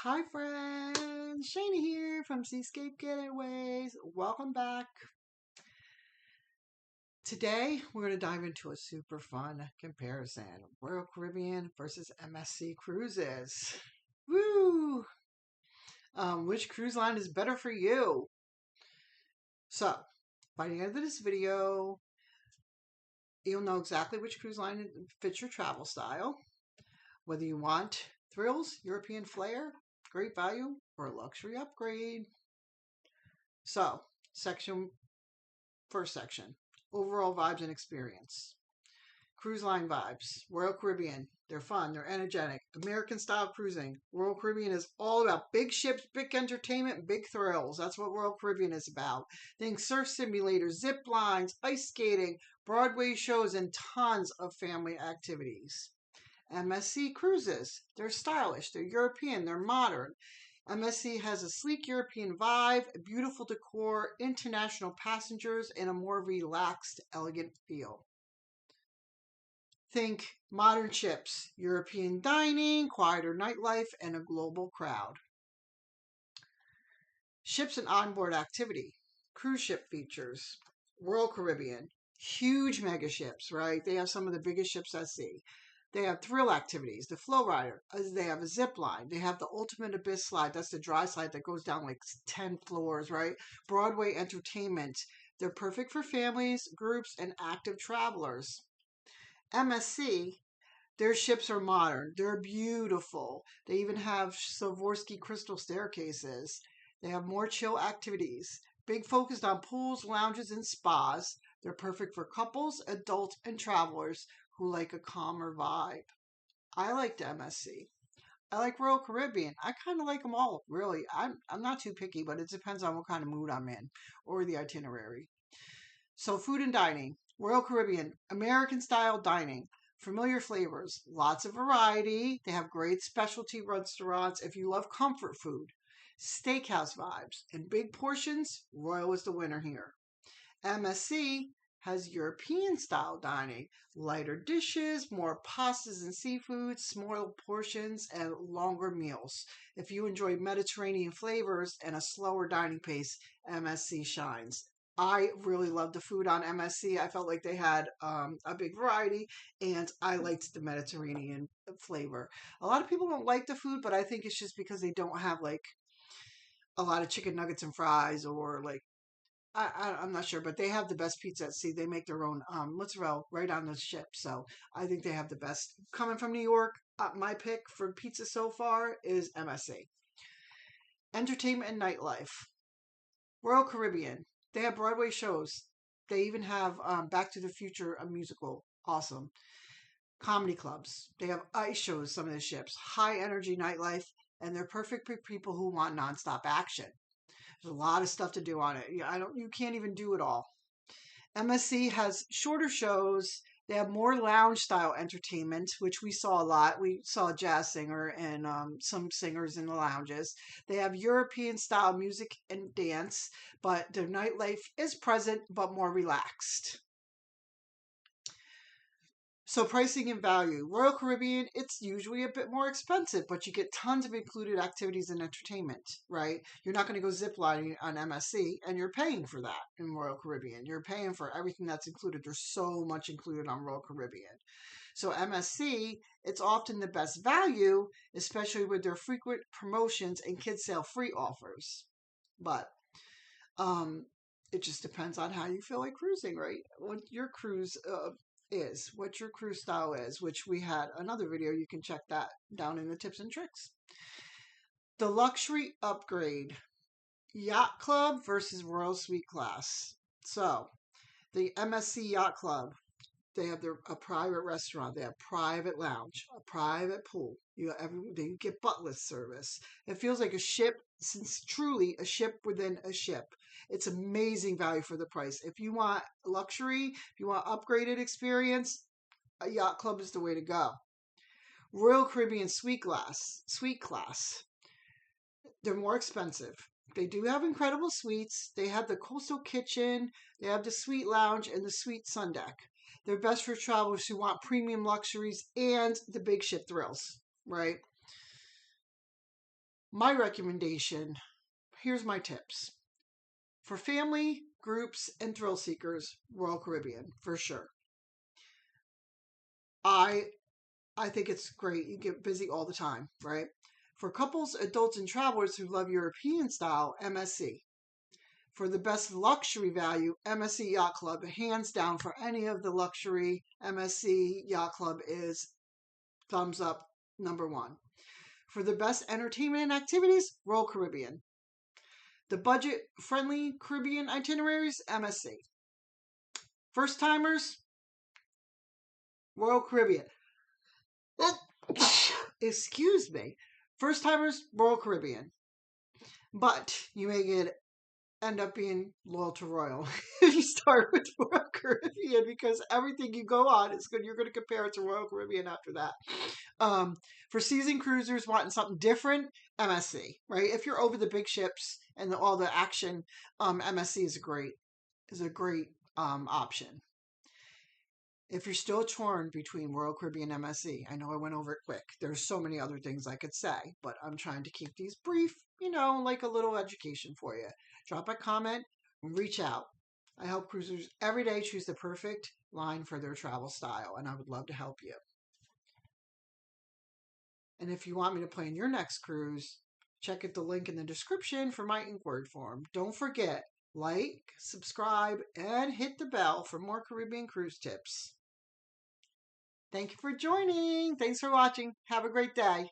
Hi friends, Shana here from Seascape Getaways. Welcome back. Today we're going to dive into a super fun comparison. Royal Caribbean versus MSC Cruises. Woo! Which cruise line is better for you? So, by the end of this video, you'll know exactly which cruise line fits your travel style. Whether you want thrills, European flair, great value, or a luxury upgrade. So, first section, overall vibes and experience. Cruise line vibes. Royal Caribbean. They're fun. They're energetic. American style cruising. Royal Caribbean is all about big ships, big entertainment, big thrills. That's what Royal Caribbean is about. Think surf simulators, zip lines, ice skating, Broadway shows, and tons of family activities. MSC Cruises. They're stylish. They're European. They're modern. MSC has a sleek European vibe, a beautiful decor, international passengers, and a more relaxed, elegant feel. Think modern ships, European dining, quieter nightlife, and a global crowd. Ships and onboard activity. Cruise ship features. Royal Caribbean. Huge mega ships, right? They have some of the biggest ships at sea. They have thrill activities, the FlowRider. They have a zip line. They have the ultimate abyss slide. That's the dry slide that goes down like 10 floors, right? Broadway entertainment. They're perfect for families, groups, and active travelers. MSC, their ships are modern. They're beautiful. They even have Swarovski crystal staircases. They have more chill activities. Big focused on pools, lounges, and spas. They're perfect for couples, adults, and travelers who like a calmer vibe. I like the MSC. I like Royal Caribbean. I kind of like them all, really. I'm not too picky, but it depends on what kind of mood I'm in or the itinerary. So, food and dining. Royal Caribbean, American style dining. Familiar flavors, lots of variety. They have great specialty restaurants if you love comfort food. Steakhouse vibes and big portions, Royal is the winner here. MSC has European style dining, lighter dishes, more pastas and seafoods, smaller portions, and longer meals. If you enjoy Mediterranean flavors and a slower dining pace, MSC shines. I really loved the food on MSC. I felt like they had a big variety, and I liked the Mediterranean flavor. A lot of people don't like the food, but I think it's just because they don't have like a lot of chicken nuggets and fries or like I'm not sure, but they have the best pizza at sea. They make their own mozzarella right on the ship. So I think they have the best. Coming from New York, my pick for pizza so far is MSC. Entertainment and nightlife. Royal Caribbean. They have Broadway shows. They even have Back to the Future, a musical. Awesome. Comedy clubs. They have ice shows, some of the ships. High energy nightlife. And they're perfect for people who want nonstop action. There's a lot of stuff to do on it. You can't even do it all. MSC has shorter shows. They have more lounge style entertainment, which we saw a lot. We saw a jazz singer and some singers in the lounges. They have European style music and dance, but their nightlife is present but more relaxed. So pricing and value. Royal Caribbean, it's usually a bit more expensive, but you get tons of included activities and entertainment, right? You're not going to go ziplining on MSC, and you're paying for that in Royal Caribbean. You're paying for everything that's included. There's so much included on Royal Caribbean. So MSC, it's often the best value, especially with their frequent promotions and kid sale free offers. But it just depends on how you feel like cruising, right? What your cruise what your cruise style is, which we had another video. You can check that down in the tips and tricks. The luxury upgrade. Yacht Club versus Royal Suite Class. So, the MSC Yacht Club, they have a private restaurant, they have private lounge, a private pool. You get butler service. It feels like a ship, since truly a ship within a ship. It's amazing value for the price. If you want luxury, if you want upgraded experience, a Yacht Club is the way to go. Royal Caribbean Suite Class. They're more expensive. They do have incredible suites. They have the coastal kitchen, they have the suite lounge, and the suite sun deck. They're best for travelers who want premium luxuries and the big ship thrills, right? My recommendation, here's my tips. For family, groups, and thrill seekers, Royal Caribbean, for sure. I I think it's great. You get busy all the time, right? For couples, adults, and travelers who love European style, MSC. For the best luxury value, MSC Yacht Club, hands down for any of the luxury, MSC Yacht Club is thumbs up #1. For the best entertainment and activities, Royal Caribbean. The budget friendly Caribbean itineraries, MSC. First timers, Royal Caribbean. Excuse me. First timers, Royal Caribbean. But you may end up being loyal to Royal if you start with Royal Caribbean, because everything you go on is good. You're going to compare it to Royal Caribbean after that. For seasoned cruisers wanting something different, MSC, right? If you're over the big ships and all the action, MSC is a great option. If you're still torn between Royal Caribbean and MSC, I know I went over it quick. There's so many other things I could say, but I'm trying to keep these brief, like a little education for you. Drop a comment, reach out. I help cruisers every day choose the perfect line for their travel style, and I would love to help you. And if you want me to plan your next cruise, check out the link in the description for my inquiry form. Don't forget, like, subscribe, and hit the bell for more Caribbean cruise tips. Thank you for joining. Thanks for watching. Have a great day.